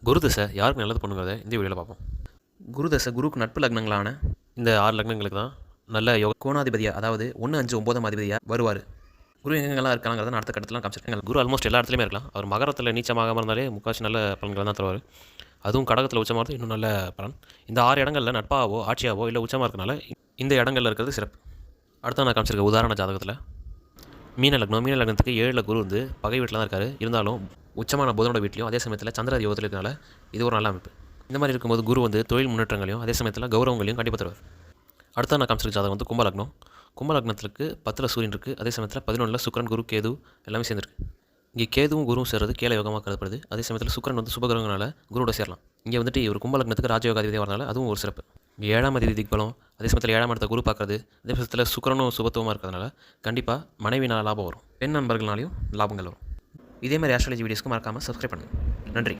குரு தசை யாருக்கு நல்லது பண்ணுங்கிறத இந்த வீடியோவில் பார்ப்போம். குரு தசை குருக்கு நட்பு லக்னங்களான இந்த 6 லக்னங்களுக்கு தான் நல்ல கோணாதிபதியாக, அதாவது 1, 5, 9 அதிபதியாக வருவார். குரு எங்கெங்கெல்லாம் இருக்காங்கிறத நான் அடுத்த கட்டத்தில் காமிச்சிருக்கேன். குரு ஆல்மோஸ்ட் எல்லா இடத்துலையுமே இருக்கலாம். அவர் மகரத்தில் நீச்சமாக இருந்தாலே முக்கால்வாசி நல்ல பலன்களை தான் தருவார். அதுவும் கடகத்தில் உச்சமாக இன்னும் நல்ல பலன். இந்த 6 இடங்களில் நட்பாகவோ ஆட்சியாவோ இல்லை உச்சமாக இருக்கனால இந்த இடங்களில் இருக்கிறது சிறப்பு. அடுத்த நான் காமிச்சிருக்க உதாரண ஜாதகத்தில் மீன லக்னத்துக்கு 7ல் குரு வந்து பகை வீட்டில் தான் இருக்கார். இருந்தாலும் உச்சமான புதனோட வீட்லையும் அதே சமயத்தில் சந்திர யோகத்தில் இருக்கனால இது ஒரு நல்ல அமைப்பு. இந்த மாதிரி இருக்கும்போது குரு வந்து தொழில் முன்னேற்றங்களையும் அதே சமயத்தில் கௌரவங்களையும் கண்டிப்பாக தருவார். அடுத்த நான் காமிச்சிருக்க ஜாதகம் வந்து கும்பலக்னத்துக்கு 10ல் சூரியன் இருக்குது. அதே சமயத்தில் 11ல் சுக்கிரன், குரு, கேது எல்லாமே சேர்ந்துருக்கு. இங்கே கேதுவும் குருவும் சேர்றது கேல யோகமாக கருதப்படுது. அதே சமயத்தில் சுக்கிரன் வந்து சுபகிரகங்களால் குருவோட சேரலாம். இங்கே வந்துட்டு இவர் கும்பலக்னத்துக்கு ராஜயோகாதிபதியாக வரனால அதுவும் ஒரு சிறப்பு. 7ஆம் அதிபதி திக்பலம், அதே சமயத்தில் 7ஆம் இடத்த குரு பார்க்குறது, அதே சமயத்தில் சுக்கிரனும் சுபத்துவமாக இருக்கிறதுனால கண்டிப்பாக மனைவினால் லாபம் வரும். பெண் நண்பர்களாலையும் லாபங்கள் வரும். இதே மாதிரி ஆஸ்ட்ராலஜி வீடியோஸ்க்கு மறக்காமல் சப்ஸ்கிரைப் பண்ணுங்கள். நன்றி.